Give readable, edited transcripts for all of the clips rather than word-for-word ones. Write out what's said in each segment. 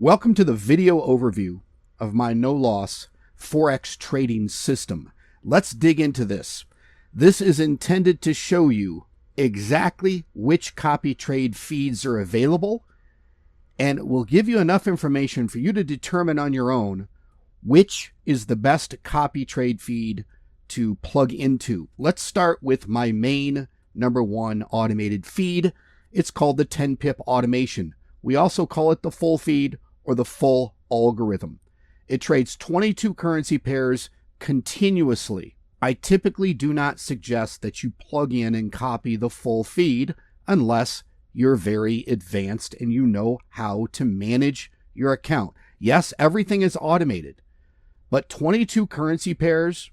Welcome to the video overview of my no-loss Forex trading system. Let's dig into this. This is intended to show you exactly which copy trade feeds are available, and it will give you enough information for you to determine on your own which is the best copy trade feed to plug into. Let's start with my main #1 automated feed. It's called the 10-pip automation. We also call it the full feed or the full algorithm. It trades 22 currency pairs continuously. I typically do not suggest that you plug in and copy the full feed unless you're very advanced and you know how to manage your account. Yes, everything is automated, but 22 currency pairs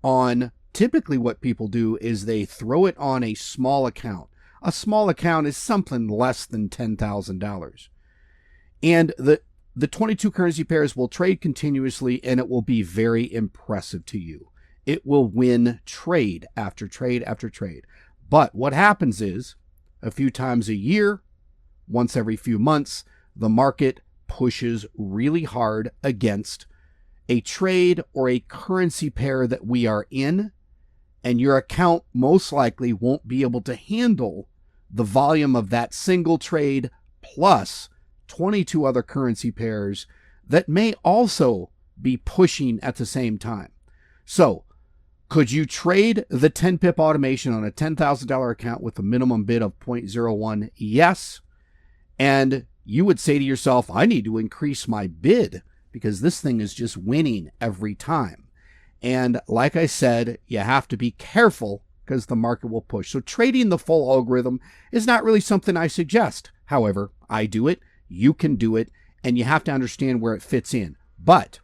on typically what people do is they throw it on a small account. A small account is something less than $10,000. And the 22 currency pairs will trade continuously, and it will be very impressive to you. It will win trade after trade after trade. But what happens is, a few times a year, once every few months, the market pushes really hard against a trade or a currency pair that we are in, and your account most likely won't be able to handle the volume of that single trade plus 22 other currency pairs that may also be pushing at the same time. So, could you trade the 10-pip automation on a $10,000 account with a minimum bid of 0.01? Yes. And you would say to yourself, I need to increase my bid because this thing is just winning every time. And like I said, you have to be careful because the market will push. So trading the full algorithm is not really something I suggest. However, I do it. You can do it, and you have to understand where it fits in. But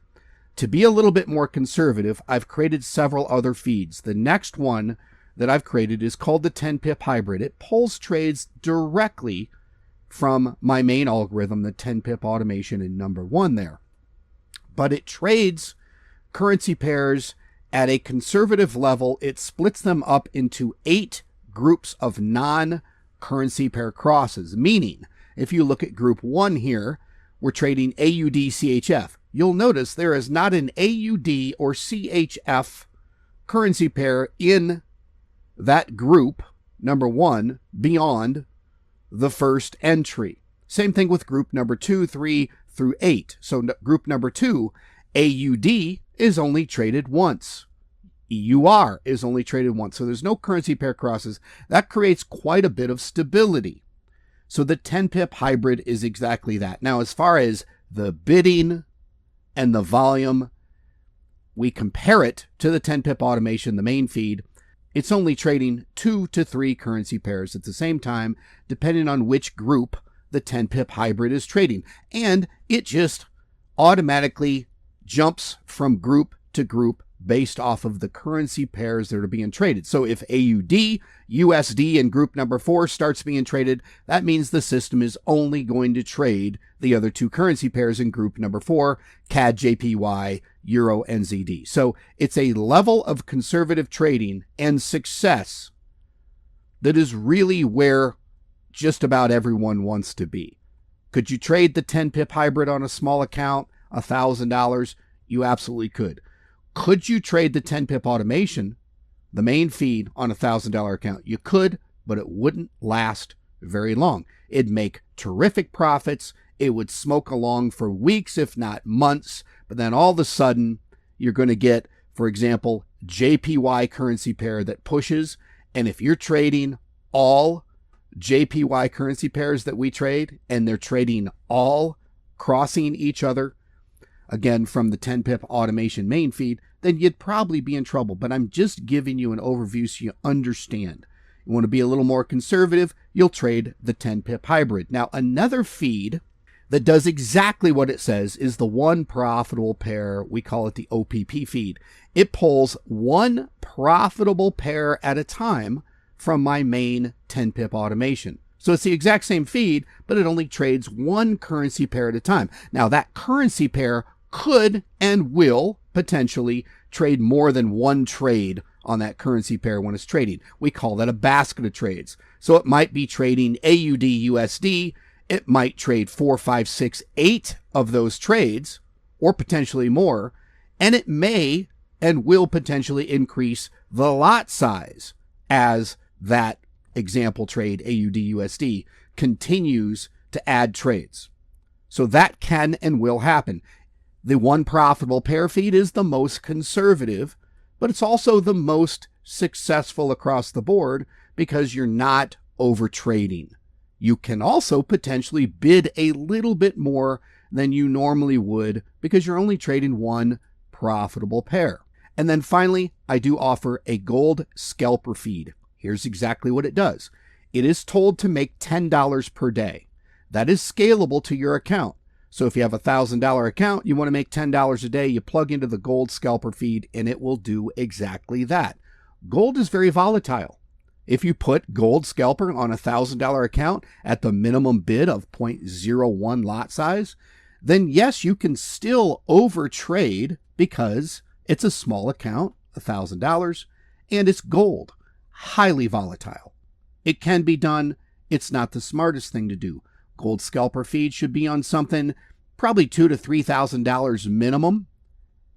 to be a little bit more conservative, I've created several other feeds. The next one that I've created is called the 10-pip hybrid. It pulls trades directly from my main algorithm, the 10-pip automation in #1 there. But it trades currency pairs at a conservative level. It splits them up into 8 groups of non-currency pair crosses, meaning if you look at group 1 here, we're trading AUD CHF. You'll notice there is not an AUD or CHF currency pair in that group, #1, beyond the first entry. Same thing with group #2, 3 through 8. So group #2, AUD is only traded once. EUR is only traded once. So there's no currency pair crosses. That creates quite a bit of stability. So the 10-pip hybrid is exactly that. Now, as far as the bidding and the volume, we compare it to the 10-pip automation, the main feed. It's only trading 2 to 3 currency pairs at the same time, depending on which group the 10-pip hybrid is trading. And it just automatically jumps from group to group based off of the currency pairs that are being traded. So if AUD, USD, and group #4 starts being traded, that means the system is only going to trade the other 2 currency pairs in group #4, CAD, JPY, Euro, NZD. So it's a level of conservative trading and success that is really where just about everyone wants to be. Could you trade the 10-pip hybrid on a small account, $1,000? You absolutely could. Could you trade the 10-pip automation, the main feed, on a $1,000 account? You could, but it wouldn't last very long. It'd make terrific profits. It would smoke along for weeks, if not months. But then all of a sudden, you're going to get, for example, JPY currency pair that pushes. And if you're trading all JPY currency pairs that we trade, and they're trading all crossing each other, again, from the 10-pip automation main feed, then you'd probably be in trouble. But I'm just giving you an overview so you understand. You want to be a little more conservative, you'll trade the 10-pip hybrid. Now, another feed that does exactly what it says is the one profitable pair. We call it the OPP feed. It pulls one profitable pair at a time from my main 10-pip automation. So it's the exact same feed, but it only trades one currency pair at a time. Now, that currency pair could and will potentially trade more than one trade on that currency pair when it's trading. We call that a basket of trades. So it might be trading AUD USD It might trade 4, 5, 6, 8 of those trades, or potentially more, and it may and will potentially increase the lot size as that example trade, AUD-USD, continues to add trades. So that can and will happen. The one profitable pair feed is the most conservative, but it's also the most successful across the board because you're not over trading. You can also potentially bid a little bit more than you normally would because you're only trading one profitable pair. And then finally, I do offer a gold scalper feed. Here's exactly what it does. It is told to make $10 per day. That is scalable to your account. So if you have a $1,000 account, you want to make $10 a day, you plug into the gold scalper feed and it will do exactly that. Gold is very volatile. If you put gold scalper on a $1,000 account at the minimum bid of 0.01 lot size, then yes, you can still overtrade because it's a small account, $1,000, and it's gold, highly volatile. It can be done. It's not the smartest thing to do. Gold scalper feed should be on something probably $2,000 to $3,000 minimum,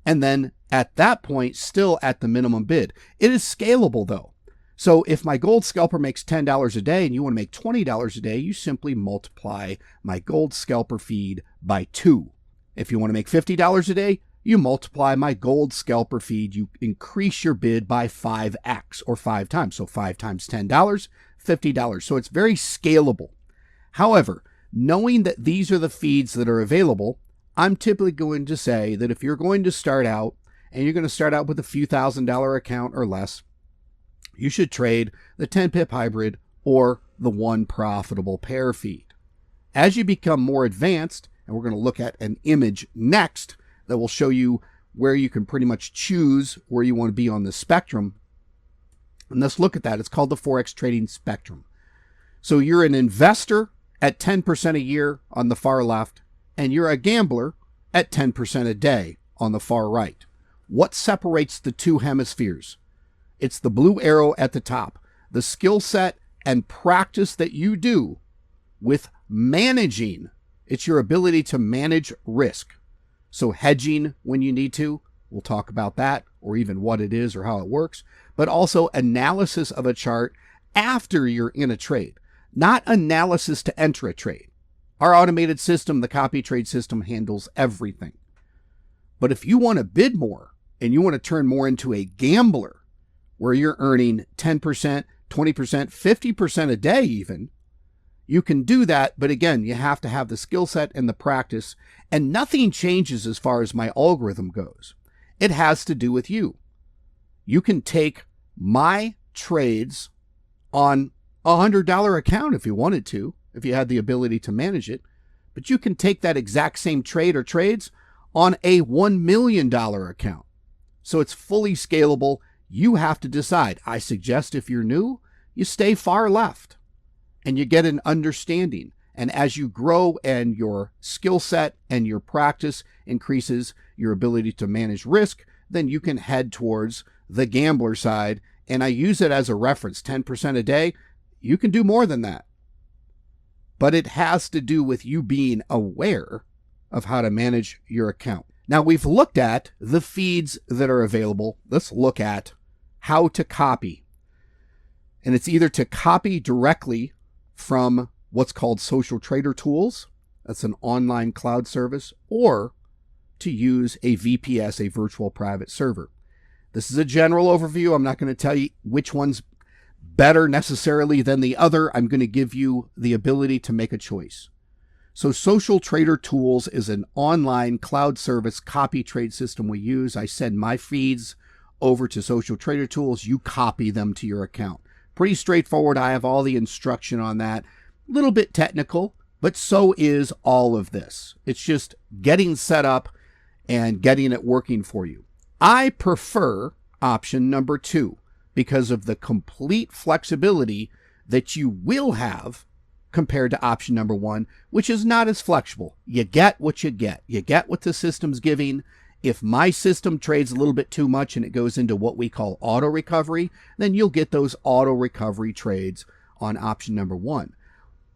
and then at that point, still at the minimum bid. It is scalable though. So if my gold scalper makes $10 a day and you want to make $20 a day, you simply multiply my gold scalper feed by 2. If you want to make $50 a day, you multiply my gold scalper feed, you increase your bid by 5x or 5 times. So 5 times $10, $50. So it's very scalable. However, knowing that these are the feeds that are available, I'm typically going to say that if you're going to start out and you're going to start out with a few $1,000 account or less, you should trade the 10 pip hybrid or the one profitable pair feed. As you become more advanced, and we're going to look at an image next that will show you where you can pretty much choose where you want to be on the spectrum. And let's look at that. It's called the Forex trading spectrum. So you're an investor at 10% a year on the far left, and you're a gambler at 10% a day on the far right. What separates the two hemispheres? It's the blue arrow at the top. The skill set and practice that you do with managing. It's your ability to manage risk. So hedging when you need to, we'll talk about that, or even what it is or how it works, but also analysis of a chart after you're in a trade, not analysis to enter a trade. Our automated system, the copy trade system, handles everything. But if you want to bid more and you want to turn more into a gambler where you're earning 10%, 20%, 50% a day even, you can do that, but again, you have to have the skill set and the practice, and nothing changes as far as my algorithm goes. It has to do with you. You can take my trades on a $100 account if you wanted to, if you had the ability to manage it, but you can take that exact same trade or trades on a $1 million account. So it's fully scalable. You have to decide. I suggest if you're new, you stay far left and you get an understanding. And as you grow and your skill set and your practice increases your ability to manage risk, then you can head towards the gambler side. And I use it as a reference, 10% a day. You can do more than that. But it has to do with you being aware of how to manage your account. Now we've looked at the feeds that are available. Let's look at how to copy. And it's either to copy directly from what's called Social Trader Tools, that's an online cloud service, or to use a VPS, a virtual private server. This is a general overview. I'm not going to tell you which one's better necessarily than the other. I'm going to give you the ability to make a choice. So Social Trader Tools is an online cloud service copy trade system we use. I send my feeds over to Social Trader Tools. You copy them to your account. Pretty straightforward. I have all the instruction on that. A little bit technical, but so is all of this. It's just getting set up and getting it working for you. I prefer option number 2 because of the complete flexibility that you will have compared to option number 1, which is not as flexible. You get what you get. You get what the system's giving. If my system trades a little bit too much and it goes into what we call auto recovery, then you'll get those auto recovery trades on option number 1.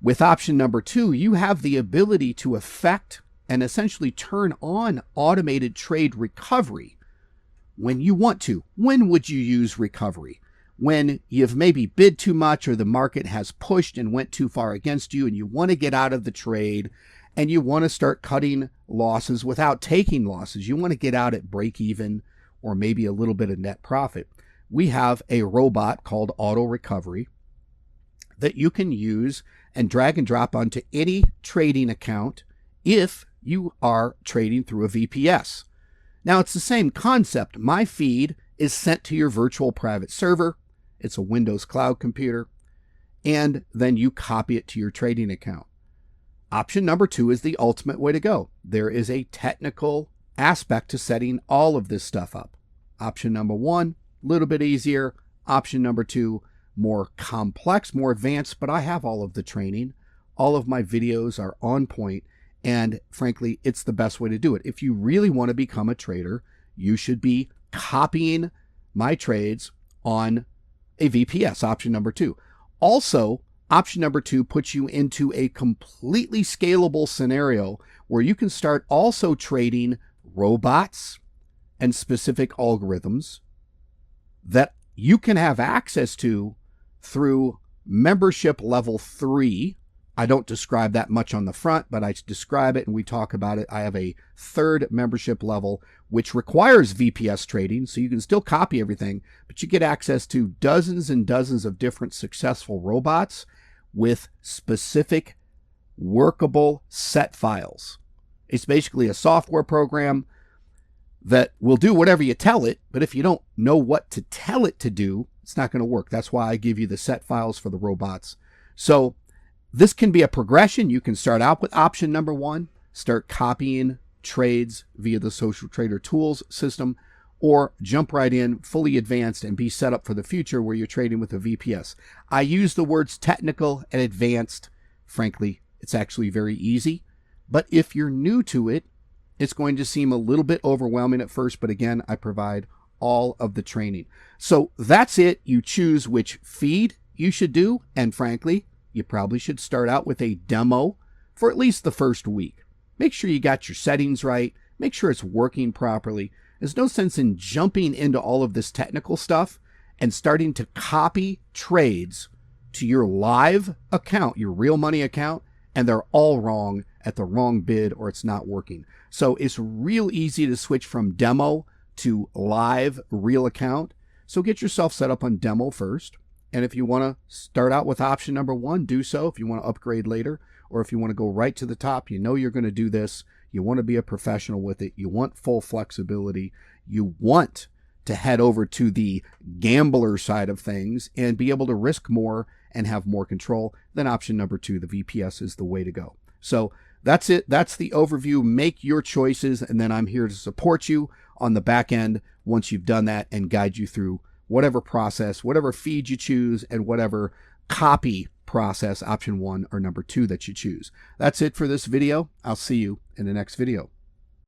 With option number 2, you have the ability to affect and essentially turn on automated trade recovery when you want to. When would you use recovery? When you've maybe bid too much or the market has pushed and went too far against you and you want to get out of the trade and you want to start cutting losses without taking losses. You want to get out at break even or maybe a little bit of net profit. We have a robot called Auto Recovery that you can use and drag and drop onto any trading account if you are trading through a VPS. Now, it's the same concept. My feed is sent to your virtual private server. It's a Windows cloud computer, and then you copy it to your trading account. Option number 2 is the ultimate way to go. There is a technical aspect to setting all of this stuff up. Option number 1, a little bit easier. Option number 2, more complex, more advanced, but I have all of the training. All of my videos are on point, and frankly, it's the best way to do it. If you really want to become a trader, you should be copying my trades on a VPS, option number 2. Also, option number 2 puts you into a completely scalable scenario where you can start also trading robots and specific algorithms that you can have access to through membership level 3. I don't describe that much on the front, but I describe it and we talk about it. I have a 3rd membership level, which requires VPS trading, so you can still copy everything, but you get access to dozens and dozens of different successful robots with specific workable set files. It's basically a software program that will do whatever you tell it, but if you don't know what to tell it to do, it's not going to work. That's why I give you the set files for the robots. So this can be a progression. You can start out with option number 1, start copying trades via the Social Trader Tools system, or jump right in fully advanced and be set up for the future where you're trading with a VPS. I use the words technical and advanced. Frankly, it's actually very easy, but if you're new to it, it's going to seem a little bit overwhelming at first, but again, I provide all of the training. So that's it. You choose which feed you should do, and frankly, you probably should start out with a demo for at least the first week. Make sure you got your settings right. Make sure it's working properly. There's no sense in jumping into all of this technical stuff and starting to copy trades to your live account, your real money account, and they're all wrong at the wrong bid or it's not working. So it's real easy to switch from demo to live real account. So get yourself set up on demo first. And if you want to start out with option number 1, do so. If you want to upgrade later, or if you want to go right to the top, you know you're going to do this. You want to be a professional with it. You want full flexibility. You want to head over to the gambler side of things and be able to risk more and have more control. Then option number 2, the VPS, is the way to go. So that's it. That's the overview. Make your choices, and then I'm here to support you on the back end once you've done that and guide you through whatever process, whatever feed you choose, and whatever copy process, option 1 or number 2 that you choose. That's it for this video. I'll see you in the next video.